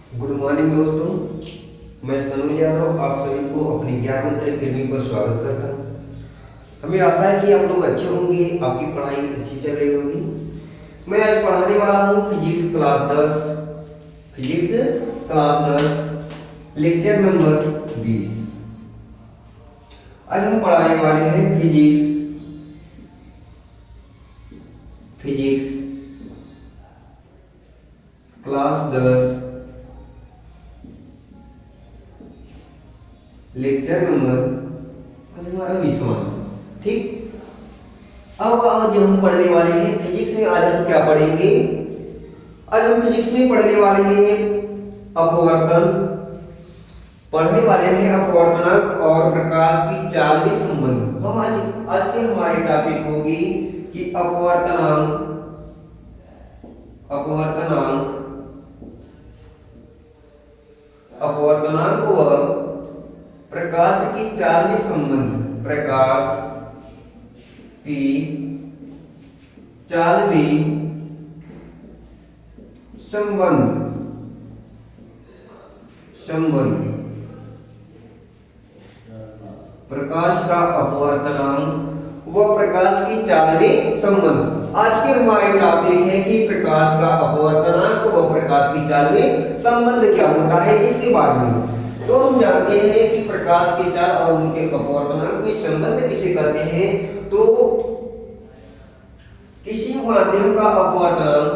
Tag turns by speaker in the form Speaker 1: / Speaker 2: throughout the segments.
Speaker 1: Good morning दोस्तों, मैं सनुज यादव आप सभी को अपनी ज्ञान मंत्र अकेडमी पर स्वागत करता हूँ। हमें आशा है कि आप लोग अच्छे होंगे, आपकी पढ़ाई अच्छी चल रही होगी। मैं आज पढ़ाने वाला हूँ फिजिक्स क्लास 10 लेक्चर नंबर 20। आज हम पढ़ाने वाले हैं फिजिक्स क्लास 10 लेक्चर नंबर हमारा 20वां। ठीक, अब आज हम पढ़ने वाले हैं फिजिक्स में। आज हम क्या पढ़ेंगे? आज हम फिजिक्स में पढ़ने वाले हैं अपवर्तन, पढ़ने वाले हैं अपवर्तनांक और प्रकाश की चाल में संबंध। हम आज के हमारी टॉपिक होगी कि अपवर्तनांक व प्रकाश की चाल में संबंध। प्रकाश की चाल में संबंध। प्रकाश का अपवर्तनांक व प्रकाश की चाल में संबंध। आज के हमारे टॉपिक है कि प्रकाश का अपवर्तनांक व प्रकाश की चाल में संबंध क्या होता है, इसके बारे में। तो हम जानते हैं कि प्रकाश की चाल और उनके अपवर्तनांक में संबंध किसे कहते हैं? तो किसी माध्यम का अपवर्तनांक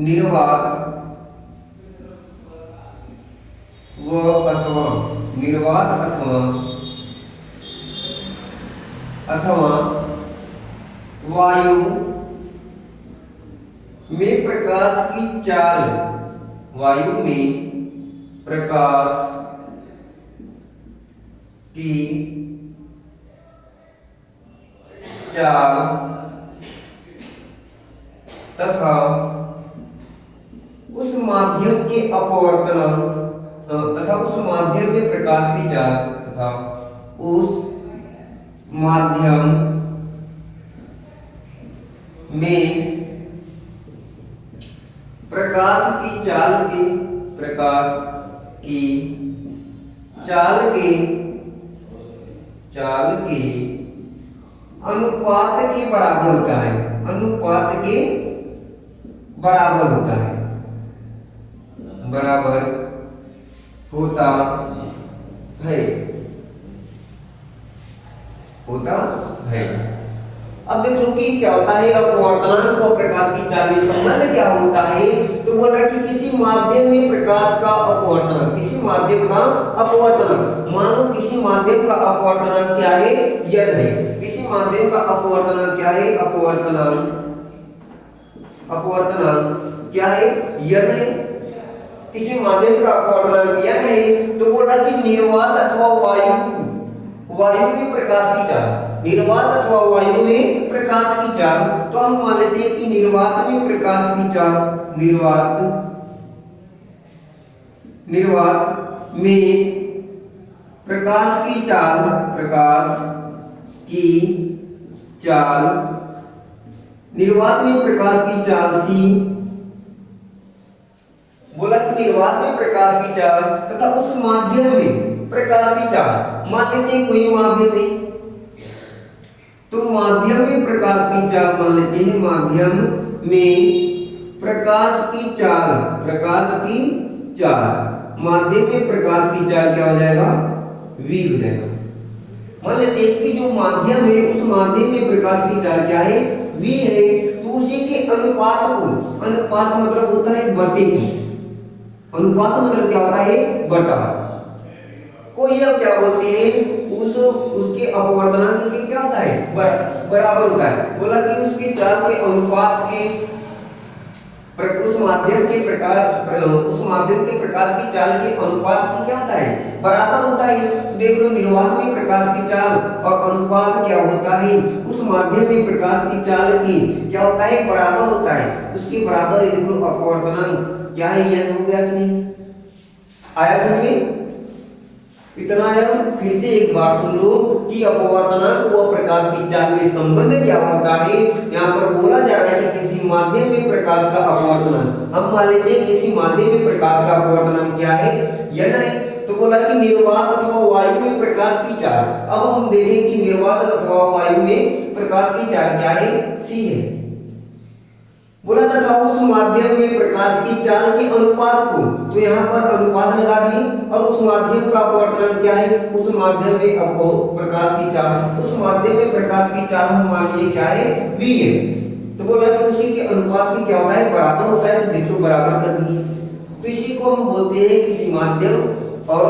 Speaker 1: निर्वात अथवा वायु में प्रकाश की चाल, तथा उस माध्यम के अपवर्तनांक तथा उस माध्यम में प्रकाश की चाल तथा उस माध्यम में प्रकाश की चाल के अनुपात के बराबर होता है। अब देख लो कि क्या होता है अपवर्तनांक और प्रकाश की चाल में संबंध क्या होता है। तो बोल रहा है कि किसी माध्यम में प्रकाश का अपवर्तनांक, मान लो किसी माध्यम का अपवर्तनांक क्या है? यह है। किसी माध्यम का अपवर्तनांक क्या है? अपवर्तनांक क्या है? यह है। किसी माध्यम का अपवर्तनांक यह है। तो बोल रहा कि निर्वात अथवा वायु में प्रकाश की चाल, तो हम मान लेते हैं कि निर्वात में प्रकाश की चाल, निर्वात में प्रकाश की चाल, निर्वात में प्रकाश की चाल C, बोला कि निर्वात में प्रकाश की चाल तथा उस माध्यम में प्रकाश की चाल, मान लेते हैं कोई माध्यम है, तो माध्यम में प्रकाश की चाल मान लेते हैं, माध्यम में प्रकाश की चाल, माध्यम में प्रकाश की चाल क्या हो जाएगा? V हो जाएगा। मान लेते हैं कि जो माध्यम है उस माध्यम में प्रकाश की चाल क्या है? V है। तो उसी के अनुपात मतलब होता है बटे की। अनुपात मतलब क्या होता है? बटा को हम क्या बोलते हैं? उसके अपवर्तनांक के क्या होता है? बराबर होता है। बोला कि उसके चाल के अनुपात के उस माध्यम के प्रकाश की चाल के अनुपात की क्या होता है, बराबर होता है। तो देख लो निर्वात में प्रकाश की चाल और अनुपात क्या होता है, उस माध्यम में प्रकाश की चाल की क्या होता है, बराबर होता है, उसके बराबर है। देख लो अपवर्तनांक क्या है, यह हो गया कि नहीं, आया समझ में, इतना आया। फिर से एक बात सुन लो कि अपवर्तनांक व प्रकाश की चाल में संबंध क्या होता है। यहाँ पर बोला जा रहा है कि किसी माध्यम में प्रकाश का अपवर्तनांक, हम मान लेते हैं किसी माध्यम में प्रकाश का अपवर्तनांक क्या है, यह नहीं। तो बोला कि निर्वात अथवा वायु में प्रकाश की चाल। अब हम देखें कि निर्वात अथवा वायु में प्रकाश की चाल क्या है, सी है। बोला तथा उस माध्यम में प्रकाश की चाल के अनुपात को, तो यहाँ पर अनुपात लगा दिए, और उस माध्यम का अपवर्तनांक क्या है, उस माध्यम में प्रकाश की चाल, उस माध्यम में प्रकाश की चाल हम मान लिए क्या है, v है। तो बोला कि उसी के अनुपात की क्या होता है, बराबर होता है। तो देख लो बराबर कर दिए। तो इसी को हम बोलते हैं किसी माध्यम और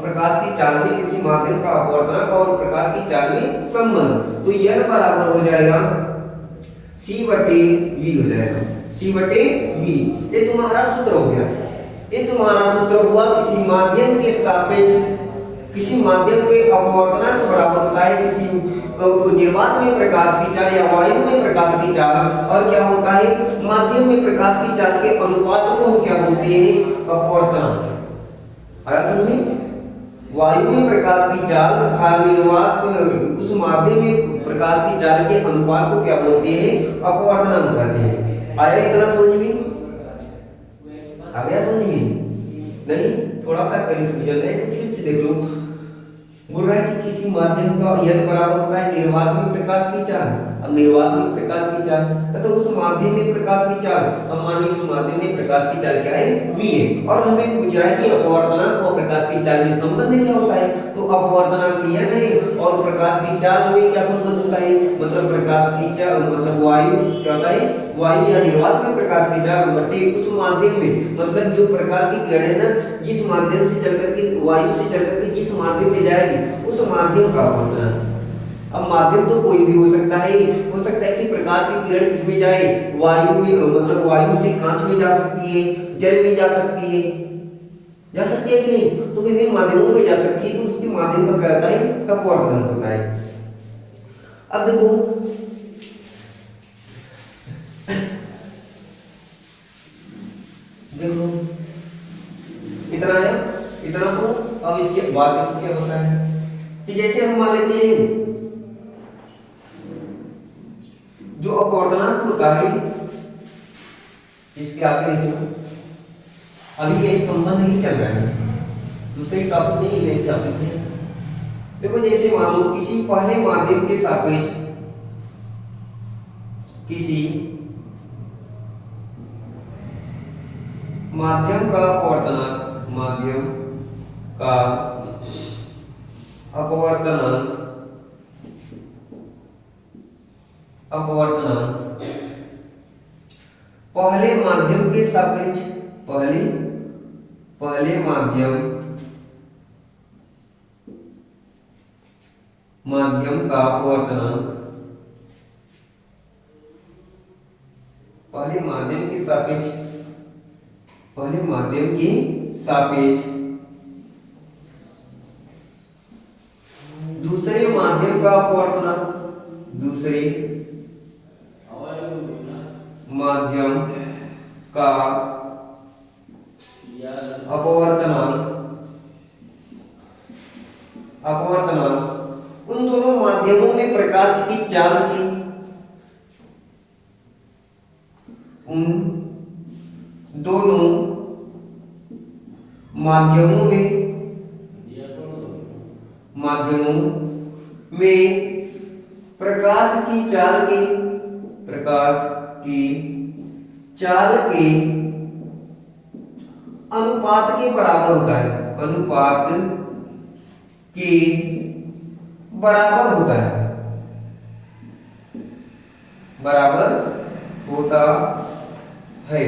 Speaker 1: प्रकाश की चाल में, किसी माध्यम का अपवर्तनांक और प्रकाश की चाल में संबंध। तो यह बराबर हो जाएगा C बटे V हो जाएगा, C बटे V। ये तुम्हारा सूत्र हो गया, ये तुम्हारा सूत्र हुआ किसी माध्यम के सापेक्ष, किसी माध्यम के अपवर्तनांक बराबर होता है किसी निर्वात में प्रकाश की चाल या वायु में प्रकाश की चाल, और क्या होता है, माध्यम में प्रकाश की चाल के अनुपात को हम क्या बोलते हैं, अपवर्तनांक। आया समझ में, वायु में प्रकाश की चाल तथा निर्वात उस माध्यम में प्रकाश की चाल के अनुपात को क्या बोलते हैं, अपवर्तनांक कहते हैं। आया इतना समझ में, आ गया समझ में, नहीं थोड़ा सा कंफ्यूजन है तो फिर से देख लो। बोल रहा है कि किसी माध्यम का यह बराबर होता है निर्वात में प्रकाश की चाल, अब निर्वात में प्रकाश की चाल तथा उस माध्यम में प्रकाश की चाल, हम मान लीजिए उस माध्यम में प्रकाश की चाल क्या है, v है। और हमें पूछ रहा है कि अपवर्तनांक और प्रकाश की चाल में संबंध क्या होता है, तो अपवर्तनांक यह है और प्रकाश की चाल में क्या संबंध होता है, मतलब प्रकाश की चाल मतलब वायु क्या होता है, वायु या निर्वात में प्रकाश की चाल बटे उस माध्यम में, मतलब जो प्रकाश की किरण है ना, जिस माध्यम से चलकर के वायु से चलकर के जिस माध्यम में जाएगी उस माध्यम का अपवर्तनांक। अब माध्यम तो कोई भी हो सकता है, हो सकता है कि प्रकाश की किरण किसमें जाए, वायु में, मतलब वायु से कांच में जा सकती है, जल में जा सकती है, जा सकती है कि नहीं, तो विभिन्न माध्यमों में जा सकती है, तो उसके माध्यम का क्या होता है, अपवर्तनांक होता है। अब देखो देखो इतना है, इतना। तो अब इसके बाद देखो क्या होता है कि जैसे हम मान लेते हैं जो अपवर्तनांक होता है, इसके आगे देखो, अभी यही संबंध ही चल रहा है, दूसरे टॉपिक नहीं, यही टॉपिक है। देखो जैसे मान लो किसी पहले माध्यम के सापेक्ष किसी माध्यम का अपवर्तनांक, माध्यम का अपवर्तनांक, अपवर्तनांक पहले माध्यम के सापेक्ष, पहले माध्यम का अपवर्तनांक, पहले माध्यम के सापेक्ष, पहले माध्यम के सापेक्ष दूसरे माध्यम का अपवर्तनांक, दूसरे माध्यम का अपवर्तनांक, अपवर्तनांक उन दोनों माध्यमों में प्रकाश की चाल की, उन दोनों माध्यमों में प्रकाश की चाल के, प्रकाश की चाल के अनुपात के बराबर होता है, अनुपात के बराबर होता है, बराबर होता है।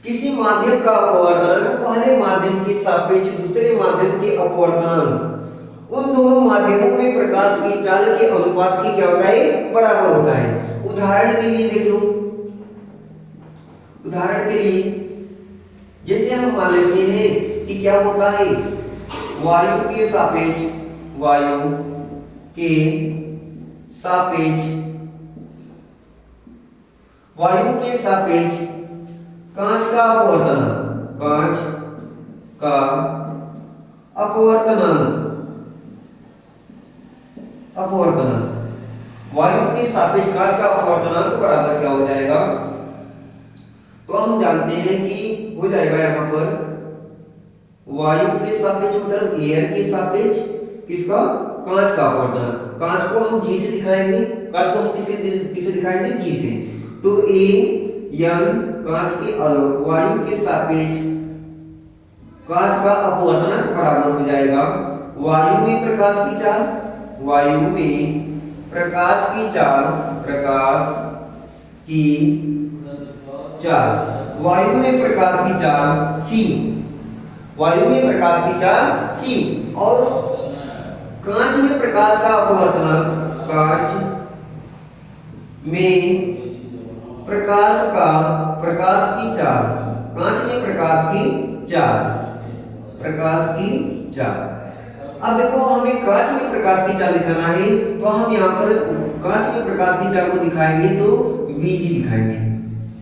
Speaker 1: किसी माध्यम का अपवर्तनांक पहले माध्यम के सापेक्ष दूसरे माध्यम के अपवर्तनांक उन दोनों माध्यमों में प्रकाश की चाल के अनुपात की क्या होता है, बराबर होता है। उदाहरण के लिए देख लो, उदाहरण के लिए जैसे हम मान लेते हैं कि क्या होता है, वायु के सापेक्ष कांच का अपवर्तनांक वायु के सापेक्ष कांच का अपवर्तनांक बराबर क्या हो जाएगा, तो हम जानते हैं कि हो जाएगा यहाँ पर वायु के सापेक्ष मतलब एयर के सापेक्ष किसका, कांच का अपवर्तनांक। कांच को हम जी से दिखाएंगे, कांच को हम किससे दिखाएंगे, जी से। तो ए एन कांच के वायु के सापेक्ष कांच का अपवर्तनांक बराबर हो जाएगा वायु में प्रकाश की चाल c और कांच में प्रकाश का अपवर्तनांक कांच में प्रकाश की चाल। अब देखो हमें कांच में प्रकाश की चाल दिखाना है, तो हम यहाँ पर कांच में प्रकाश की चाल को दिखाएंगे तो Vg दिखाएंगे।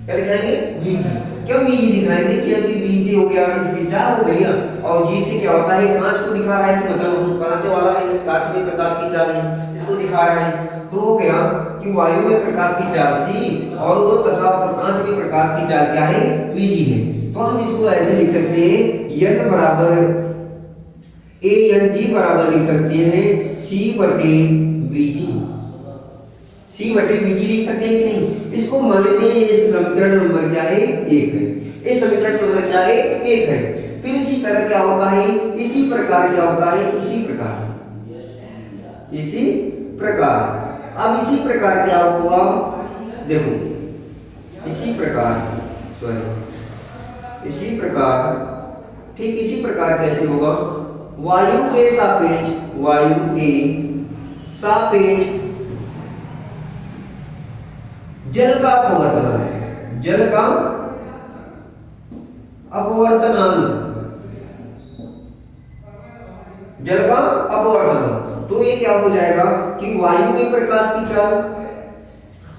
Speaker 1: क्या दिखाएंगे, Vg। क्यों Vg दिखाएंगे, क्योंकि V से हो गया इसकी चाल हो गई और G से क्या होता है, कांच को दिखा रहा है, तो मतलब हम कांच वाला है, कांच में प्रकाश की चाल है, इसको दिखा रहा है। तो हो गया कि वायु में प्रकाश की चाल c और वो तथा कांच में प्रकाश की चाल क्या है, Vg है। तो हम इसको ऐसे लिख सकते हैं n बराबर ANG बराबर लिख सकते हैं C/Vg लिख सकते हैं कि नहीं। इसको मान लेते हैं इस समीकरण नंबर क्या है, 1 है। इस समीकरण नंबर क्या है, 1 है। फिर इसी तरह क्या होता है, इसी प्रकार अब इसी प्रकार क्या होगा, देखो ठीक इसी प्रकार कैसे होगा, वायु के सापेक्ष जल का अपवर्तनांक। तो ये क्या हो जाएगा कि वायु में प्रकाश की चाल,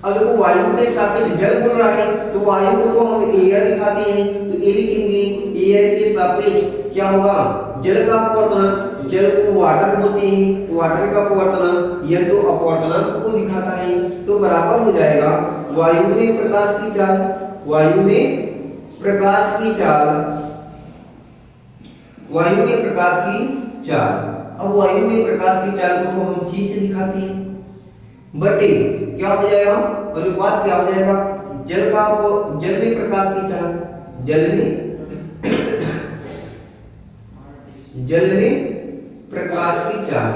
Speaker 1: अब देखो वायु के सापेक्ष जल बोल रहा है, तो वायु को तो हम एयर दिखाते हैं, तो ए लिखेंगे, एयर के सापेक्ष क्या होगा, जल का अपवर्तनांक। जल को वाटर बोलते हैं, तो वाटर का अपवर्तनांक यह तो अपवर्तनांक को दिखाता है, तो बराबर हो जाएगा वायु में प्रकाश की चाल अब वायु में प्रकाश की चाल को तो हम c से दिखाते हैं, बटे क्या हो जाएगा, अनुपात क्या हो जाएगा, जल में प्रकाश की चाल, जल में प्रकाश की चाल।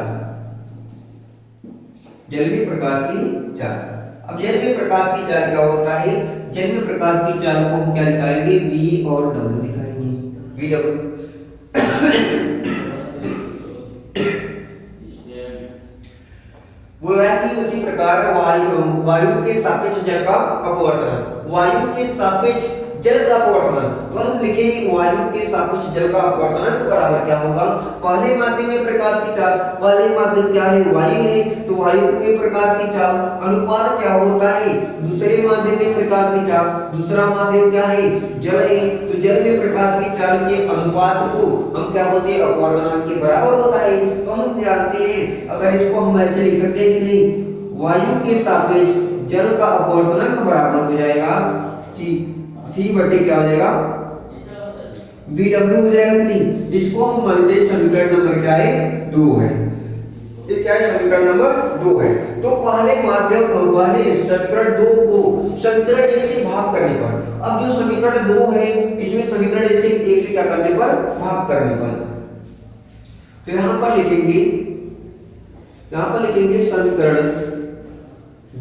Speaker 1: अब जल में प्रकाश की चाल क्या होता है, जल में प्रकाश की चाल को हम क्या दिखाएंगे, V और W दिखाएंगे, VW। बोल रहा है कि उसी प्रकार वायु के सापेक्ष जल का अपवर्तनांक, तो हम लिखेंगे वायु के सापेक्ष जल का अपवर्तनांक बराबर क्या होगा, पहले माध्यम में प्रकाश की चाल, पहले माध्यम क्या है, वायु है, तो वायु में प्रकाश की चाल अनुपात क्या होता है, दूसरे माध्यम में प्रकाश की चाल, दूसरा माध्यम क्या है, जल है, तो जल में प्रकाश की चाल के अनुपात को हम क्या बोलते हैं, अपवर्तनांक के बराबर होता है। तो हम जानते हैं, अगर इसको हम ऐसे लिख सकते हैं कि नहीं, वायु के सापेक्ष जल का अपवर्तनांक बराबर हो जाएगा C बटे क्या हो जाएगा, VW हो जाएगा कि नहीं। इसको हम मानते हैं समीकरण नंबर क्या है, 2 है। ये क्या है, समीकरण नंबर 2 है। तो पहले समीकरण 2 को समीकरण 1 से भाग करने पर, अब जो समीकरण 2 है इसमें समीकरण 1 से क्या करने पर, भाग करने पर, तो यहां पर लिखेंगे समीकरण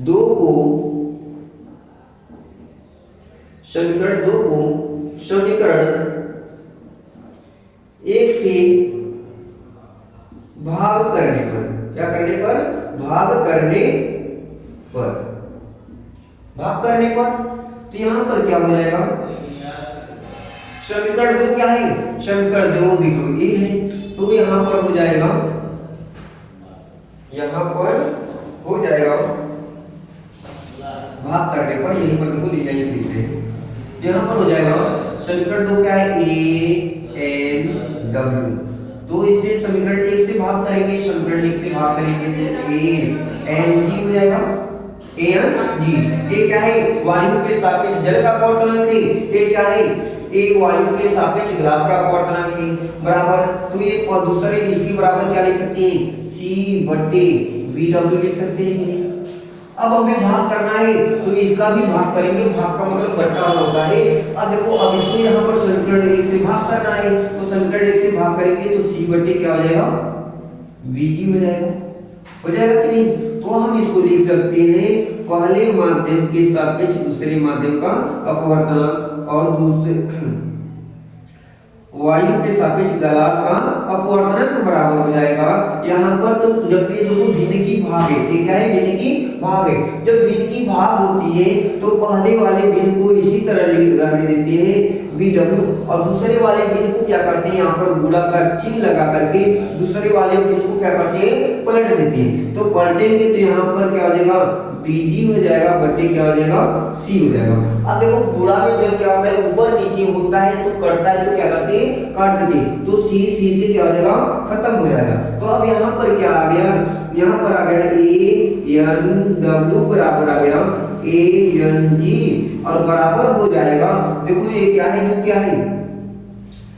Speaker 1: 2 को समीकरण 1 से भाग करने पर, क्या करने पर, भाग करने पर, तो यहां पर क्या हो जाएगा, समीकरण 2 क्या है, समीकरण 2 देखो ये है, तो यहाँ पर हो जाएगा, यहाँ पर हो जाएगा भाग करने पर, यहीं पर देखो ले जाइए सीधे, यहाँ पर हो जाएगा समीकरण 2 क्या है, ए एन डब्ल्यू, तो इससे समीकरण 1 से भाग करेंगे, समीकरण 1 से भाग करेंगे तो ए एन जी हो जाएगा, ए एन जी। ये क्या है, वायु के सापेक्ष जल का अपवर्तनांक है, ये क्या है, ए वायु के सापेक्ष ग्लास का अपवर्तनांक है, बराबर, तो ये दूसरे इसकी बराबर क्या लिख सकते हैं, सी बट्टे वी डब्ल्यू लिख सकते हैं कि नहीं। अब हमें भाग करना है तो इसका भी भाग करेंगे, भाग का मतलब बट्टा होता है। अब देखो, अब इसको यहाँ पर समीकरण 1 से भाग करना है, तो समीकरण 1 से भाग करेंगे तो सी बट्टे क्या हो जाएगा, वीजी हो जाएगा कि नहीं। तो हम इसको लिख सकते हैं पहले माध्यम के सापेक्ष दूसरे माध्यम का अपवर्तनांक और दूसरे वायु के सापेक्ष गलास का अपवर्तनांक बराबर हो जाएगा। यहाँ पर तो जब ये दोनों भिन्न की भाग है, ये क्या है, भिन्न की भाग है, जब भिन्न की भाग होती है तो पहले वाले भिन्न को इसी तरह रहने देते हैं वी डब्ल्यू, और दूसरे वाले भिन्न को क्या करते हैं, यहाँ पर गुणा का चिन्ह लगा करके दूसरे वाले भिन्न को क्या करते हैं, पलट देते हैं। तो पलटेंगे तो यहाँ पर क्या हो जाएगा, बीजी हो जाएगा बट्टे क्या हो जाएगा, सी हो जाएगा। अब देखो गुणा में जब क्या होता है, ऊपर नीचे होता है तो कटता है, तो क्या करते हैं, काट देते हैं, तो सी सी से क्या हो जाएगा, खत्म हो जाएगा। तो अब यहाँ पर क्या आ गया, यहाँ पर आ गया ए एन डब्ल्यू बराबर आ गया ए एन जी, और बराबर हो जाएगा, देखो ये क्या है, जो क्या है,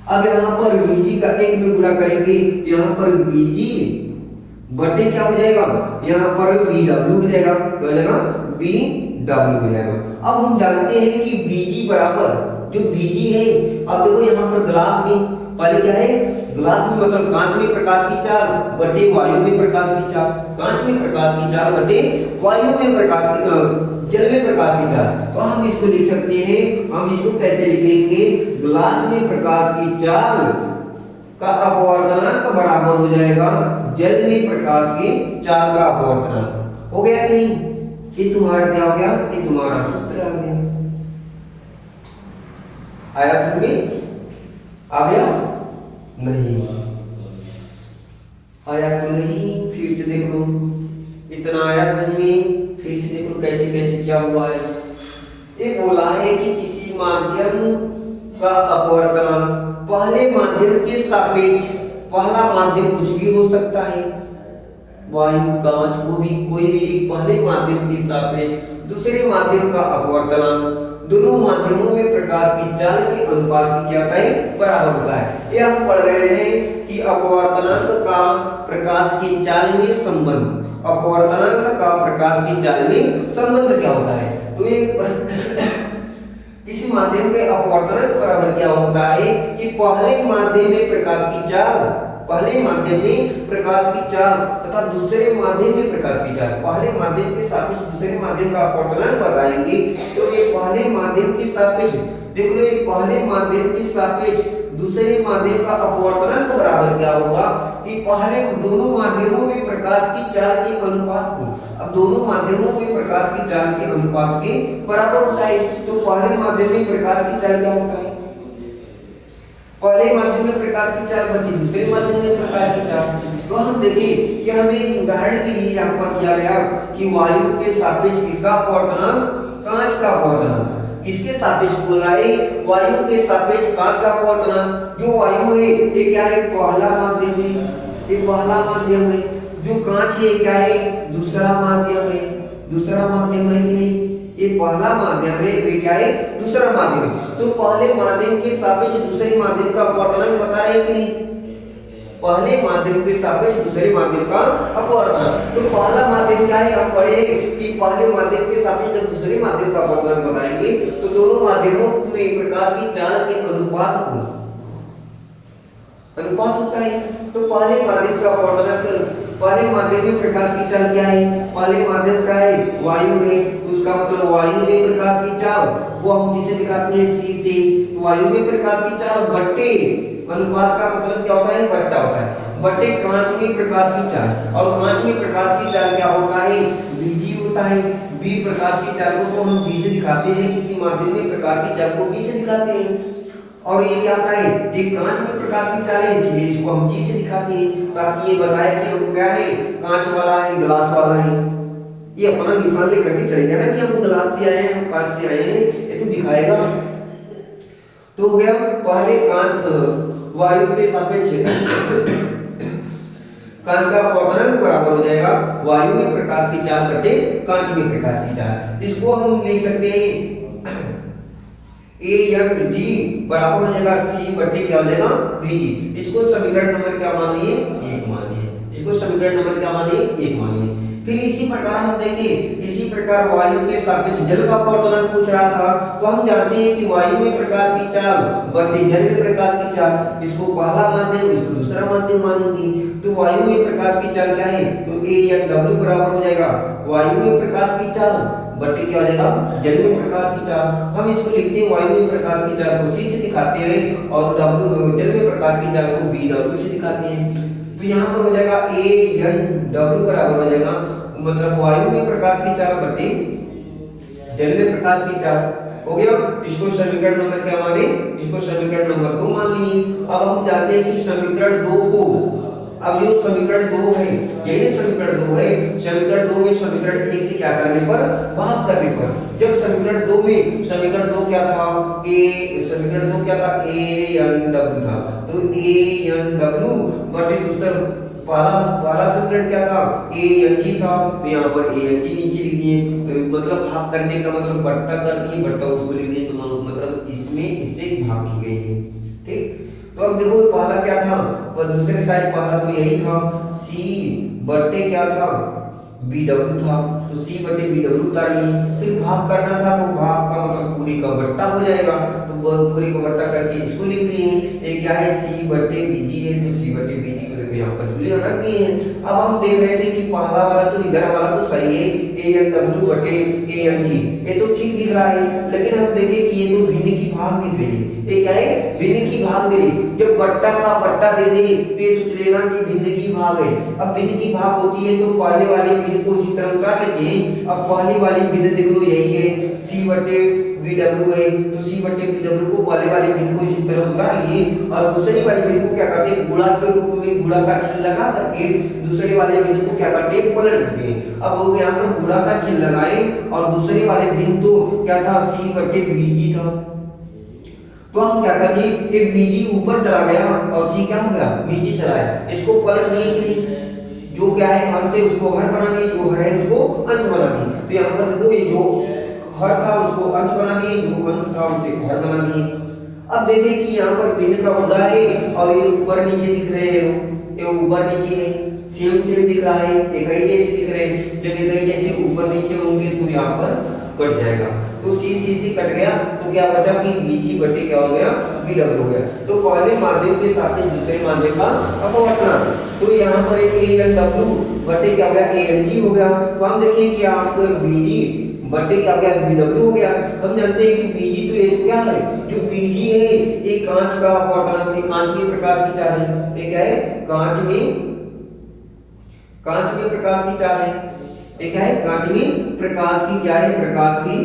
Speaker 1: अब यहाँ पर बीजी का एक में गुणा करेंगे, यहाँ पर बीजी बटे क्या हो जाएगा, यहाँ पर बी डब्ल्यू हो जाएगा, क्या हो जाएगा, बी डब्ल्यू हो जाएगा। अब हम जानते हैं कि बीजी बराबर जो बीजी है, अब देखो यहाँ पर ग्लास में पहले क्या है, ग्लास में मतलब कांच में प्रकाश की चाल बटे वायु में प्रकाश की चाल, कांच में प्रकाश की चाल बटे वायु में प्रकाश की जल में प्रकाश की चाल। तो हम इसको लिख सकते हैं, हम इसको कैसे लिखेंगे, ग्लास में प्रकाश की चाल का अपवर्तनांक बराबर हो जाएगा जल में प्रकाश की चाल का अपवर्तनांक। हो गया कि नहीं, ये तुम्हारा क्या हो गया, ये तुम्हारा सूत्र आ गया, आया समझ में, आ गया नहीं, आया तो नहीं, फिर से देख लो, इतना आया समझ में, फिर से देख लो कैसे कैसे क्या हुआ है। ये बोला है कि किसी माध्यम का अपवर्तनांक पहले माध्यम के सापेक्ष, पहला माध्यम कुछ भी हो सकता है, वायु कांच को भी, कोई भी एक पहले माध्यम के सापेक्ष दूसरे माध्यम का अपवर्तनांक दोनों माध्यमों में प्रकाश की चाल के अनुपात की क्या होता है, बराबर होता है। ये हम पढ़ रहे हैं कि अपवर्तनांक का प्रकाश की चाल में संबंध, अपवर्तनांक का प्रकाश की चाल में संबंध क्या होता है। तो ये किसी माध्यम के अपवर्तनांक बराबर क्या होता है कि पहले माध्यम में प्रकाश की चाल, पहले माध्यम में प्रकाश की चाल तथा दूसरे माध्यम में प्रकाश की चाल, पहले माध्यम के सापेक्ष दूसरे माध्यम का अपवर्तनांक बताएंगे। तो ये पहले माध्यम के सापेक्ष देख लो, ये पहले माध्यम के सापेक्ष दूसरे माध्यम का अपवर्तनांक बराबर क्या होगा कि पहले दोनों माध्यमों में प्रकाश की चाल के अनुपात को, अब दोनों माध्यमों में प्रकाश की चाल के अनुपात के बराबर होता है। तो पहले माध्यम में प्रकाश की चाल क्या होता है, पहले माध्यम में प्रकाश की चाल बटी दूसरे माध्यम में प्रकाश की चाल। तो हम देखिए कि हमें एक उदाहरण के लिए यहाँ पर दिया गया कि वायु के सापेक्ष किसका अपवर्तनांक, कांच का अपवर्तनांक, किसके सापेक्ष बोल रहा है, वायु के सापेक्ष कांच का अपवर्तनांक। जो वायु है ये क्या है, पहला माध्यम है, ये पहला माध्यम है, जो कांच है क्या है, दूसरा माध्यम है, दूसरा माध्यम है कि नहीं, ये पहला माध्यम है, ये क्या है, दूसरा माध्यम है। तो पहले माध्यम के सापेक्ष दूसरे माध्यम का अपवर्तनांक बता रहे हैं कि नहीं, पहले माध्यम के सापेक्ष दूसरे माध्यम का अपवर्तनांक। तो पहला माध्यम क्या है, हम पढ़े कि पहले माध्यम के सापेक्ष जब दूसरे माध्यम का अपवर्तनांक बताएंगे तो दोनों माध्यमों में प्रकाश की चाल के अनुपात को, अनुपात होता है। तो पहले माध्यम का अपवर्तनांक, पहले माध्यम में प्रकाश की चाल क्या है, पहले माध्यम का है वायु है, उसका मतलब वायु में प्रकाश की चाल वो हम किसे दिखाते हैं, सी से, वायु में प्रकाश की चाल बट्टे अनुपात का मतलब क्या होता है, बट्टा होता है, बट्टे कांच में प्रकाश की चाल, और कांच में प्रकाश की चाल क्या होता है, बीजी होता है। बी प्रकाश की चाल को हम बी से दिखाते हैं, किसी माध्यम में प्रकाश की चाल को बी से दिखाते हैं। और ये क्या होता है, ये कांच में प्रकाश की चाल है, इसलिए इसको हम जी से दिखाते हैं ताकि ये बताए कि हम क्या है, कांच वाला है, ग्लास वाला है। ये अपना निशान लेकर के चले जाना कि हम ग्लास से आए हैं, हम कांच से आए हैं, ये तो दिखाएगा। तो हो गया पहले कांच वायु के सापेक्ष कांच का अपवर्तनांक बराबर हो जाएगा वायु में प्रकाश की चाल बटे कांच में प्रकाश की चाल। इसको हम लिख सकते हैं ए एन जी बराबर हो जाएगा सी बटे क्या हो जाएगा बी जी। इसको समीकरण नंबर क्या मान लिए, एक मान लिए। इसको समीकरण नंबर क्या मान लिए, एक मान लिए। फिर इसी प्रकार हम देखें, इसी प्रकार वायु के सापेक्ष जल का अपवर्तनांक पूछ रहा था, तो हम जानते हैं कि वायु में प्रकाश की चाल बटे जल में प्रकाश की चाल, इसको पहला माध्यम इसको दूसरा माध्यम मानेंगे। तो वायु में प्रकाश की चाल क्या है, तो ए एन डब्ल्यू बराबर हो जाएगा वायु में प्रकाश की चाल बटे क्या हो जाएगा जल में प्रकाश की चाल। हम इसको लिखते हैं वायु में प्रकाश की चाल को सी से दिखाते हैं और डब्ल्यू जल में प्रकाश की चाल को बी डब्ल्यू से दिखाते हैं। तो यहाँ पर हो जाएगा ए एन डब्ल्यू बराबर हो जाएगा मतलब वायु में प्रकाश की चाल बटे जल में प्रकाश की चाल हो गया। इसको समीकरण नंबर क्या माने, इसको समीकरण नंबर 2 मान लिए। अब हम जानते हैं कि समीकरण 2 को, अब जो समीकरण 2 है यही समीकरण 2 है, समीकरण 2 में समीकरण 1 से क्या करने पर भाग करने पर, जब समीकरण 2 में समीकरण 2 क्या था ए, समीकरण 2 क्या था ए एन डब्ल्यू था, तो ए एन डब्ल्यू बटे दूसरा पहला समीकरण क्या था ए एन जी था, तो यहाँ पर ए एन जी नीचे लिख दिए, मतलब भाग करने का मतलब बट्टा कर दिए, बट्टा उसको लिख दिए, तो मतलब इसमें इससे भाग की गई है। ठीक, तो अब देखो पहला क्या था, पर दूसरे साइड पहला तो यही था सी बटे क्या था बी डब्ल्यू था, तो सी बटे बी डब्ल्यू उतार लिए। फिर भाग करना था तो भाग का मतलब पूरी का बट्टा हो जाएगा, तो पूरी का बट्टा करके इसको लिख दिए। ये क्या है सी बटे बी जी है, तो सी बटे बी जी को देखो यहाँ पर तुल्य रख दिए हैं। अब हम देख रहे थे कि पहला वाला तो इधर वाला तो सही है ए एन डब्ल्यू बटे ए एन जी, ये तो ठीक दिख रहा है, लेकिन हम देखें कि ये तो भिन्न की भाग दिख रही है। ये क्या है भिन्न की भाग दे रही, जब बट्टा का बट्टा दे दे तो ये सोच लेना कि भिन्न की भाग है। अब भिन्न की भाग होती है तो पहले वाले भिन्न को उसी तरह उतार लेंगे। अब पहली वाली भिन्न देख लो यही है सी बटे बी डब्ल्यू है, तो सी बटे बी डब्ल्यू को पहले वाले भिन्न को इसी तरह उतार लिए और दूसरी वाली भिन्न को क्या करते हैं गुणा के रूप में गुणा का चिन्ह लगा करके दूसरे वाले भिन्न को क्या करते हैं पलट देते हैं। अब वो यहाँ पर गुणा का चिन्ह लगाए और दूसरे वाले भिन्न तो क्या था सी बटे बी जी था, तो हम क्या कर दिए एक बीजी ऊपर चला गया और सी क्या हो गया नीचे चला गया, इसको पलट दिए कि नहीं, जो क्या है अंश है उसको हर बना दिए, जो हर है उसको अंश बना दिए। तो यहाँ पर देखो ये जो हर था उसको अंश बना दिए, जो अंश था उसे हर बना दिए। अब देखें कि यहाँ पर भिन्न का गुणा है और ये ऊपर नीचे दिख रहे हैं, ये ऊपर नीचे है सेम सेम दिख रहा है, एक ही जैसे दिख रहे हैं। जब एक ही जैसे ऊपर नीचे होंगे तो यहाँ पर कट जाएगा, तो सी सी सी कट गया, तो क्या बचा कि बी जी बटे क्या हो गया बी डब्ल्यू हो गया। तो पहले माध्यम के साथ दूसरे माध्यम का अपवर्तनांक, तो यहाँ पर ए एन डब्ल्यू बटे क्या हो गया ए एन जी हो गया। तो हम देखिए कि आपको बी जी बटे क्या हो गया बी डब्ल्यू हो गया। हम जानते हैं कि बी जी तो ये तो क्या है जो बी जी है ये कांच का अपवर्तनांक है, कांच में प्रकाश की चाल है, ये क्या है कांच में प्रकाश की चाल है, ये क्या है कांच में प्रकाश की क्या है प्रकाश की,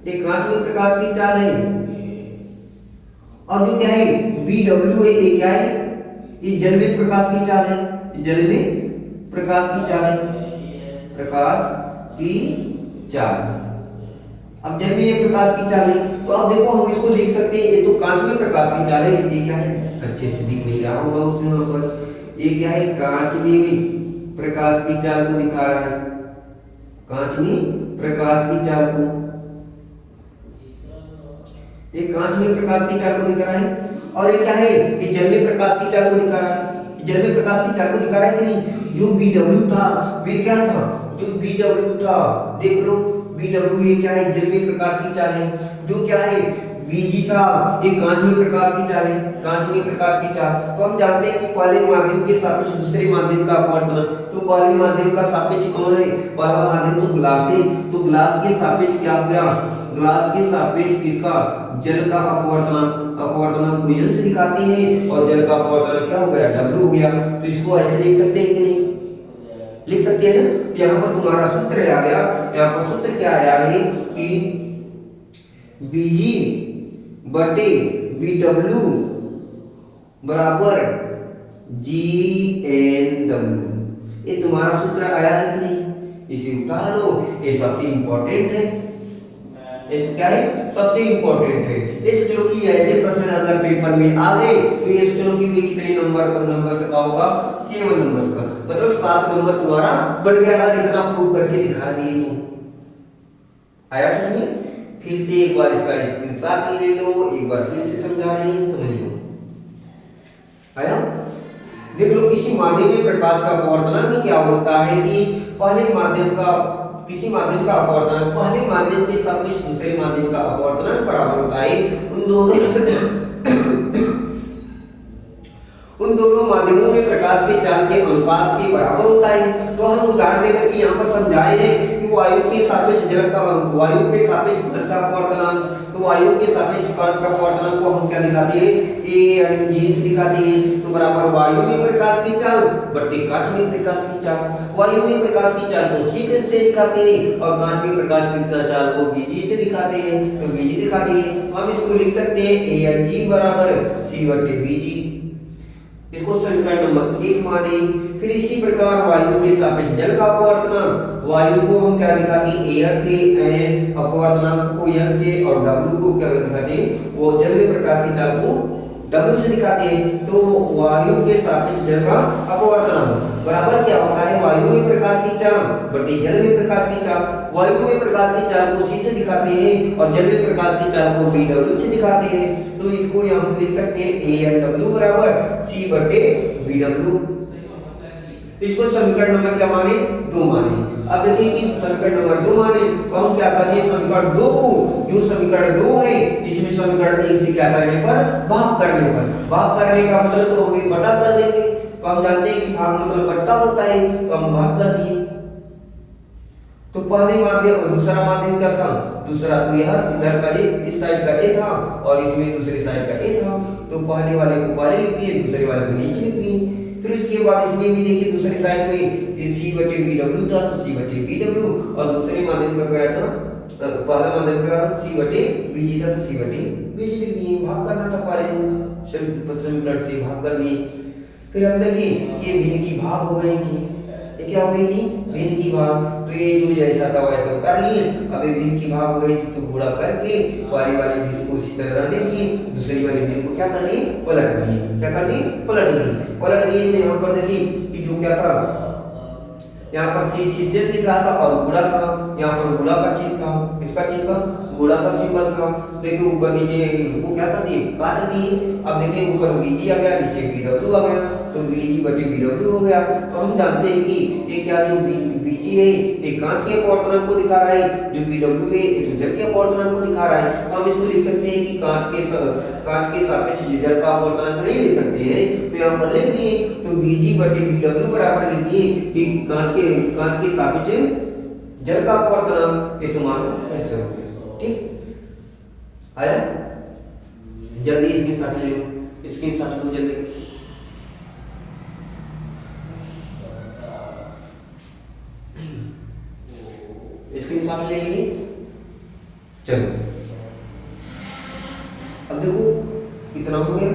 Speaker 1: ये कांच में प्रकाश की चाल है। और जो क्या है बी डब्ल्यू है ये क्या है ये जल में प्रकाश की चाल है, जल में प्रकाश की चाल है, प्रकाश की चाल। अब जल में ये प्रकाश की चाल है, तो अब देखो हम इसको लिख सकते हैं ये तो कांच में प्रकाश की चाल है, ये क्या है अच्छे से दिख नहीं रहा होगा उसमें, यहाँ पर ये क्या है कांच में प्रकाश की चाल को दिखा रहा है, कांच में प्रकाश की चाल को, ये कांच में प्रकाश की चाल को दिखा रहा है। और ये क्या है ये जल में प्रकाश की चाल को दिखा रहा है, जल में प्रकाश की चाल को दिखा रहा है कि नहीं। जो बी डब्ल्यू था वे क्या था जो बी डब्ल्यू था देख लो बी डब्ल्यू ये क्या है जल में प्रकाश की चाल है, जो क्या है बी जी था ये कांच में प्रकाश की चाल है, कांच में प्रकाश की चाल। तो हम जानते हैं कि पहले माध्यम के सापेक्ष दूसरे माध्यम का अपवर्तन, तो पहले माध्यम का सापेक्ष कौन है पहला माध्यम तो ग्लास है, तो ग्लास के सापेक्ष क्या हो गया ग्लास के सापेक्ष किसका जल का अपवर्तनांक को एन से दिखाते हैं और जल का अपवर्तनांक क्या हो गया डब्ल्यू हो गया। तो इसको ऐसे लिख सकते हैं कि नहीं लिख सकते हैं ना। तो यहाँ पर तुम्हारा सूत्र आ गया, यहाँ पर सूत्र क्या आया है कि बीजी बटे VW बराबर GNW। ये तुम्हारा सूत्र आया है कि नहीं? इसे उतार लो, ये सबसे इंपॉर्टेंट है। इस क्या है? सबसे इंपॉर्टेंट है। ये सोच लो कि ऐसे प्रश्न अगर पेपर में आ गए तो ये सोच लो कि वे कितने नंबर से का होगा? 7 नंबर का, मतलब 7 नंबर तुम्हारा बढ़ गया अगर इतना प्रूव करके दिखा दिए तो। आया समझ में? फिर से एक बार इसका स्क्रीनशॉट ले लो, एक बार फिर से समझा रहे हैं, समझ लो। आया? देख लो, किसी माध्यम में प्रकाश का अपवर्तनांक क्या होता है कि किसी माध्यम का अपवर्तनांक पहले माध्यम के सापेक्ष दूसरे माध्यम का अपवर्तनांक बराबर होता है उन दोनों माध्यमों में प्रकाश के चाल के अनुपात के बराबर होता है। तो हम उदाहरण देकर के यहाँ पर समझाए हैं कि वायु के सापेक्ष कांच का अपवर्तनांक, तो वायु के सापेक्ष कांच का अपवर्तनांक को हम क्या दिखाते हैं? AmG से दिखाते हैं। तो बराबर वायु में प्रकाश की चाल बट्टे कांच में प्रकाश की चाल। वायु में प्रकाश की चाल को C से दिखाते हैं और कांच में प्रकाश की चाल को Bg से दिखाते हैं। तो Bg दिखाते हैं, हम इसको लिख सकते हैं Amg बराबर C/Bg। इसको समीकरण नंबर 1 माने। फिर इसी प्रकार वायु के सापेक्ष जल का अपवर्तनांक, वायु को हम क्या दिखाते हैं? एयर से, एंड अपवर्तनांक को एयर से, और W को क्या दिखाते हैं? वो जल में प्रकाश की चाल को W से दिखाते हैं। तो वायु के सापेक्ष जल का अपवर्तनांक बराबर क्या होता है? वायु में प्रकाश की चाल बटे जल में प्रकाश की चाल। वायु में प्रकाश की चाल को C से दिखाते हैं और जल में प्रकाश की चाल को BW से दिखाते हैं। तो इसको हम लिख सकते हैं AMW बराबर C/VW। इसको समीकरण नंबर क्या माने? 2 माने। अब देखिए कि समीकरण नंबर 2 माने तो हम क्या करेंगे? समीकरण 2 को, जो समीकरण 2 है इसमें समीकरण 1 से क्या करने पर? भाग करने पर। भाग करने का मतलब तो हम बटा कर देंगे। तो हम जानते हैं कि भाग मतलब बट्टा होता है, तो हम भाग कर दिए। तो पहले माध्यम और दूसरा माध्यम क्या था? दूसरा तो यह इधर का इस साइड का A था और इसमें दूसरी साइड का A था। तो पहले वाले को पहले लिख दिए, दूसरे वाले को नीचे लिख दिए। फिर उसके बाद इसमें भी देखिए दूसरी साइड में C/BW था तो C/BW, और दूसरे माध्यम का क्या था? पहला माध्यम का C/BG था तो C/BG लिख दिए। भाग करना था, पहले समीकरण से भाग कर दिए। फिर हम देखें कि भिन्न की भाग हो गई थी। ये क्या हो गई थी? भिन्न की भाग। तो ये जो जैसा था वैसा उतार लिए। अब ये भिन्न की भाग हो गई थी तो गुणा करके वाली भिन्न को उसी तरह रहने दिए, दूसरी वाली भिन्न को क्या कर दिए? पलट दिए। क्या कर दिए? पलट दिए। पलट दिए तो यहाँ पर देखिए कि जो क्या था, यहाँ पर C से दिख रहा था और गुणा था, यहाँ पर गुणा का चिन्ह था। किसका चिन्ह था? गुणा का सिंबल था। देखिए ऊपर नीचे वो क्या कर दिए? काट दिए। अब देखिए ऊपर BG आ गया, नीचे BW आ गया, तो BG/BW हो गया। तो हम जानते हैं कि ये क्या, जो BG है ये कांच के अपवर्तनांक को दिखा रहा है, जो BW है ये तो जल के अपवर्तनांक को दिखा रहा है। तो हम इसको लिख सकते हैं कि कांच के सापेक्ष जल का अपवर्तनांक नहीं लिख सकते हैं, तो यहाँ पर लिख दिए। तो BG/BW बराबर लिख दिए कि कांच के सापेक्ष जल का अपवर्तनांक, ये तुम्हारा ऐसे हो गया। ठीक आया? जल्दी स्क्रीनशॉट ले लो, स्क्रीनशॉट लो जल्दी। स्क्रीनशॉट ले लिए? चलो अब देखो इतना हो गया।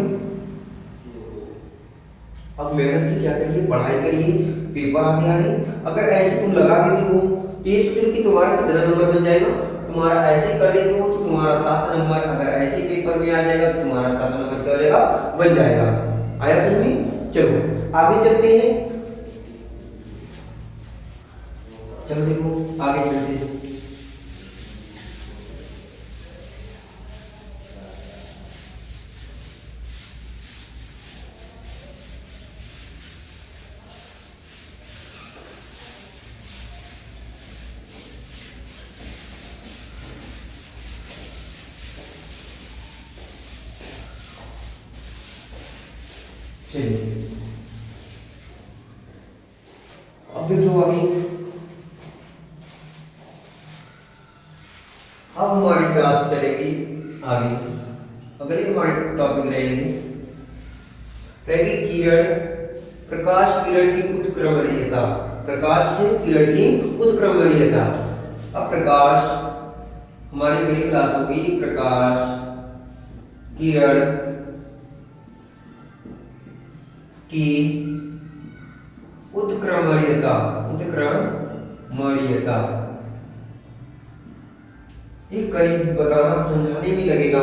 Speaker 1: अब मेहनत से क्या करिए? पढ़ाई करिए, पेपर आ गया है। अगर ऐसे तुम लगा देते हो तो ये सोचो कि तुम्हारा कितना नंबर बन जाएगा? तुम्हारा ऐसे कर लेते हो तो तुम्हारा 7 नंबर, अगर ऐसे पेपर में आ जाएगा तो तुम्हारा 7 नंबर क्या हो जाएगा? बन जाएगा। आया समझ में? चलो आगे चलते हैं। चलो देखो आगे चलते हैं। चलिए अब देख लो आगे। अब हमारी क्लास चलेगी आगे। अगर ये हमारे टॉपिक रहेगी किरण, प्रकाश किरण की उत्क्रमणीयता। प्रकाश किरण की उत्क्रमणीयता। अब प्रकाश, हमारी अगली क्लास होगी प्रकाश किरण की उत्क्रमणीयता, उत्क्रमणीयता, ये करीब बताना समझाने में लगेगा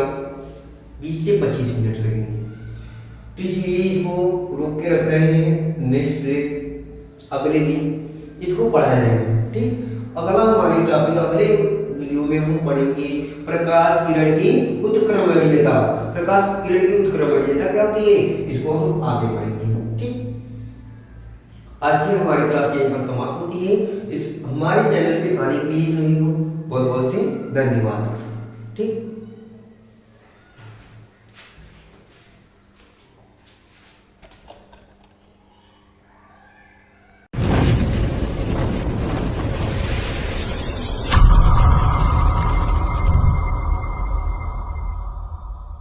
Speaker 1: 20 से 25 मिनट लगेंगे, तो इसलिए इसको रोक के रख रहे हैं। नेक्स्ट डे अगले दिन इसको पढ़ाया जाएगा। ठीक, अगला हमारी टॉपिक अगले वीडियो में हम पढ़ेंगे प्रकाश किरण की उत्क्रमणीयता। प्रकाश किरण की उत्क्रमणीयता क्या होती है, इसको हम आगे पढ़ेंगे। ठीक, आज की हमारी क्लास यहीं पर समाप्त होती है। इस हमारे चैनल पे आने के लिए सभी को बहुत बहुत से धन्यवाद। ठीक।